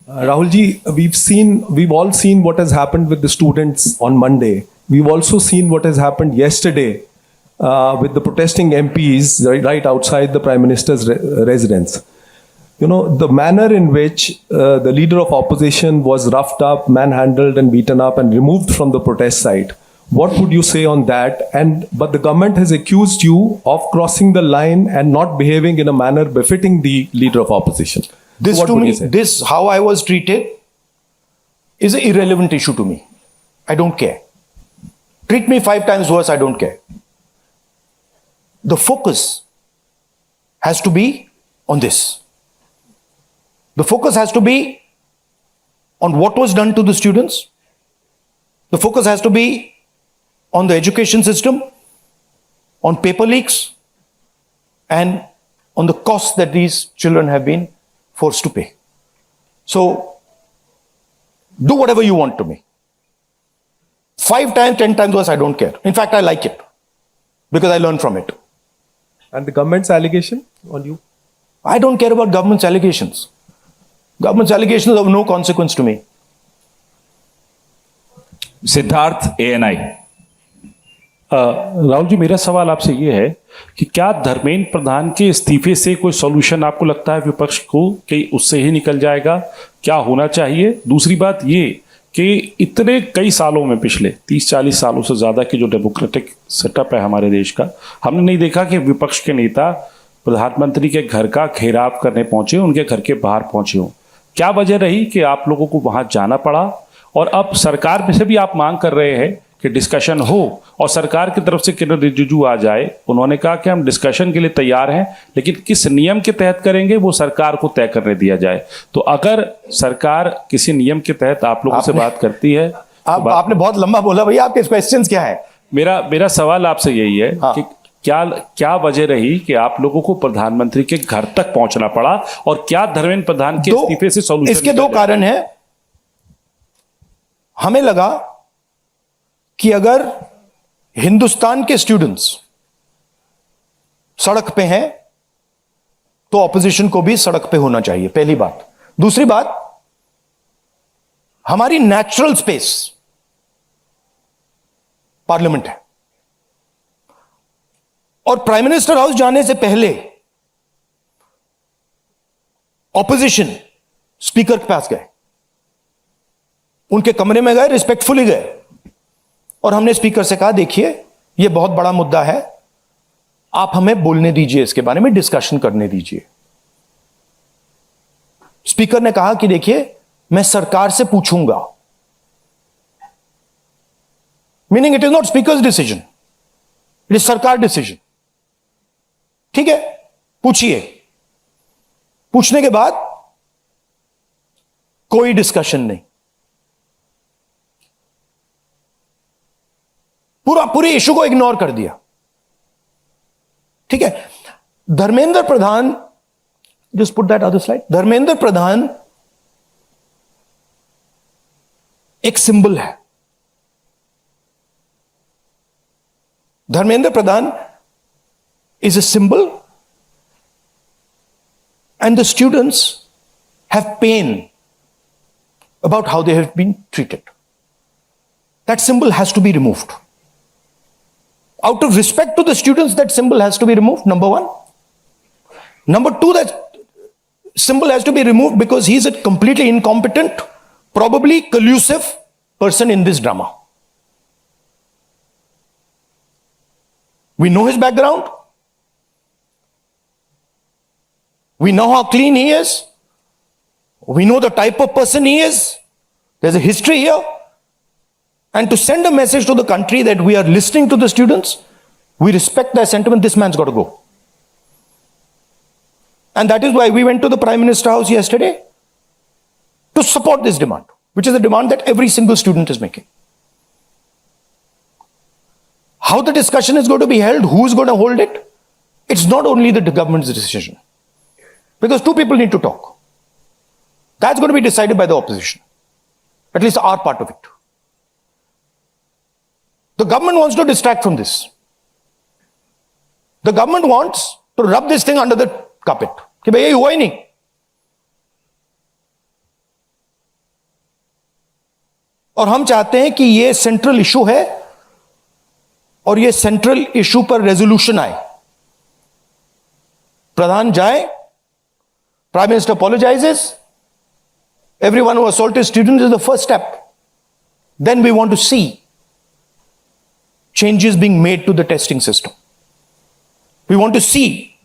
Rahul ji, we've all seen what has happened with the students on Monday. We've also seen what has happened yesterday with the protesting MPs right outside the Prime Minister's residence. You know, the manner in which the leader of opposition was roughed up, manhandled and beaten up and removed from the protest site. What would you say on that? But the government has accused you of crossing the line and not behaving in a manner befitting the leader of opposition. This to me, this how I was treated is an irrelevant issue to me. I don't care. Treat me 5 times worse, I don't care. The focus has to be on this. The focus has to be on what was done to the students. The focus has to be on the education system, on paper leaks, and on the costs that these children have been forced to pay. So, do whatever you want to me. 5 times, 10 times worse, I don't care. In fact, I like it because I learn from it. And the government's allegation on you? I don't care about government's allegations. Government's allegations have no consequence to me. Siddharth ANI। Rahul ji, मेरा सवाल आपसे ये है कि क्या धर्मेंद्र प्रधान के इस्तीफे से कोई सॉल्यूशन आपको लगता है विपक्ष को कि उससे ही निकल जाएगा? क्या होना चाहिए? दूसरी बात ये कि इतने कई सालों में, पिछले 30-40 सालों से ज़्यादा की जो डेमोक्रेटिक सेटअप है हमारे देश का, हमने नहीं देखा कि विपक्ष के नेता प्रधानमंत्री के घर का घेराव करने पहुंचे, उनके घर के बाहर पहुंचे हों। क्या वजह रही कि आप लोगों को वहां जाना पड़ा? और अब सरकार में से भी आप मांग कर रहे हैं कि डिस्कशन हो और सरकार की तरफ से किरण रिजिजू आ जाए। उन्होंने कहा कि हम डिस्कशन के लिए तैयार हैं, लेकिन किस नियम के तहत करेंगे वो सरकार को तय करने दिया जाए। तो अगर सरकार किसी नियम के तहत आप लोगों से बात करती है, आपने बहुत लंबा बोला भैया, आपके क्वेश्चंस क्या है? मेरा सवाल आपसे यही है कि क्या वजह रही कि आप लोगों को प्रधानमंत्री के घर तक पहुंचना पड़ा, और क्या धर्मेंद्र प्रधान के इस्तीफे से सॉल्यूशन? इसके 2 कारण हैं। हमें लगा कि अगर हिंदुस्तान के स्टूडेंट्स सड़क पे हैं तो ऑपोजिशन को भी सड़क पे होना चाहिए, पहली बात। दूसरी बात, हमारी नेचुरल स्पेस पार्लियामेंट है, और प्राइम मिनिस्टर हाउस जाने से पहले ऑपोजिशन स्पीकर के पास गए, उनके कमरे में गए, रिस्पेक्टफुली गए, और हमने स्पीकर से कहा देखिए यह बहुत बड़ा मुद्दा है, आप हमें बोलने दीजिए, इसके बारे में डिस्कशन करने दीजिए। स्पीकर ने कहा कि देखिए मैं सरकार से पूछूंगा, meaning it is not speakers decision, it is सरकार डिसीजन। ठीक है, पूछिए। पूछने के बाद कोई डिस्कशन नहीं, पूरे इशू को इग्नोर कर दिया। ठीक है, Dharmendra Pradhan, just put that other slide, Dharmendra Pradhan एक सिंबल है। धर्मेंद्र प्रधान is a symbol, and the students have pain about how they have been treated. That symbol has to be removed. Out of respect to the students, that symbol has to be removed, number 1. Number 2, that symbol has to be removed because he is a completely incompetent, probably collusive person in this drama. We know his background. We know how clean he is. We know the type of person he is. There's a history here. And to send a message to the country that we are listening to the students, we respect their sentiment, this man's got to go. And that is why we went to the Prime Minister House yesterday to support this demand, which is a demand that every single student is making. How the discussion is going to be held, who's going to hold it, it's not only the government's decision. Because 2 people need to talk. That's going to be decided by the opposition. At least our part of it. The government wants to distract from this. The government wants to rub this thing under the carpet. कि भाई ये हुआ ही नहीं. और हम चाहते हैं कि ये सेंट्रल इशू है और ये सेंट्रल इशू पर रेजोल्यूशन आए. प्रधान जाए, prime minister apologizes, everyone who assaulted students is the first step. Then we want to see changes being made to the testing system. We want to see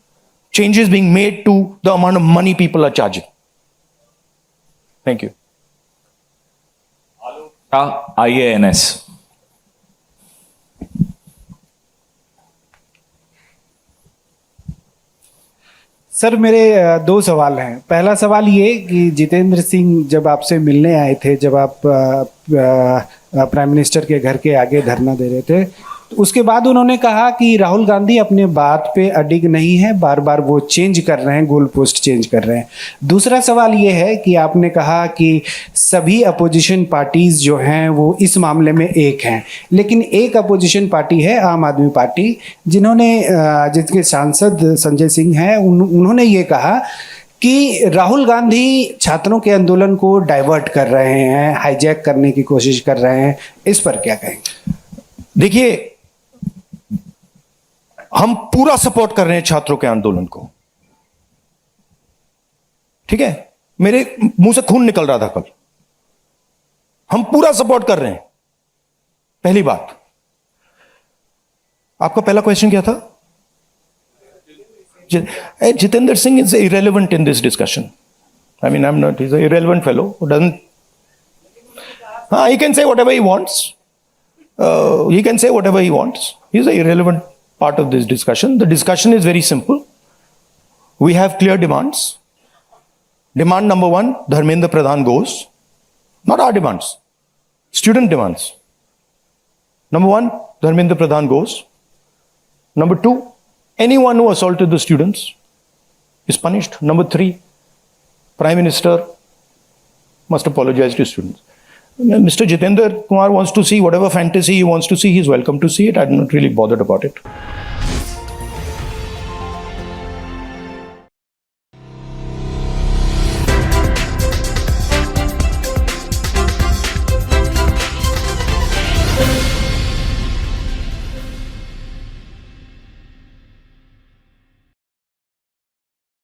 changes being made to the amount of money people are charging. Thank you. IANS. Sir मेरे दो सवाल हैं. पहला सवाल ये कि जितेंद्र सिंह जब आपसे मिलने आए थे, जब आप प्राइम मिनिस्टर के घर के आगे धरना दे रहे थे, तो उसके बाद उन्होंने कहा कि राहुल गांधी अपने बात पे अडिग नहीं है, बार बार वो चेंज कर रहे हैं, गोल पोस्ट चेंज कर रहे हैं. दूसरा सवाल ये है कि आपने कहा कि सभी अपोजिशन पार्टीज जो हैं वो इस मामले में एक हैं, लेकिन एक अपोजिशन पार्टी है आम आदमी पार्टी, जिसके सांसद संजय सिंह हैं. उन्होंने ये कहा कि राहुल गांधी छात्रों के आंदोलन को डाइवर्ट कर रहे हैं, हाईजैक करने की कोशिश कर रहे हैं. इस पर क्या कहेंगे? देखिए, हम पूरा सपोर्ट कर रहे हैं छात्रों के आंदोलन को. ठीक है, मेरे मुंह से खून निकल रहा था कल. हम पूरा सपोर्ट कर रहे हैं. पहली बात. आपका पहला क्वेश्चन क्या था? Jitendra Singh is irrelevant in this discussion. I mean, he's an irrelevant fellow who doesn't. He can say whatever he wants. He can say whatever he wants. He's an irrelevant part of this discussion. The discussion is very simple. We have clear demands. Demand number one, Dharmendra Pradhan goes. Not our demands, student demands. Number one, Dharmendra Pradhan goes. Number two, anyone who assaulted the students is punished. Number three, Prime Minister must apologize to students. Mr. Jitendra Kumar wants to see whatever fantasy he wants to see. He's welcome to see it. I'm not really bothered about it.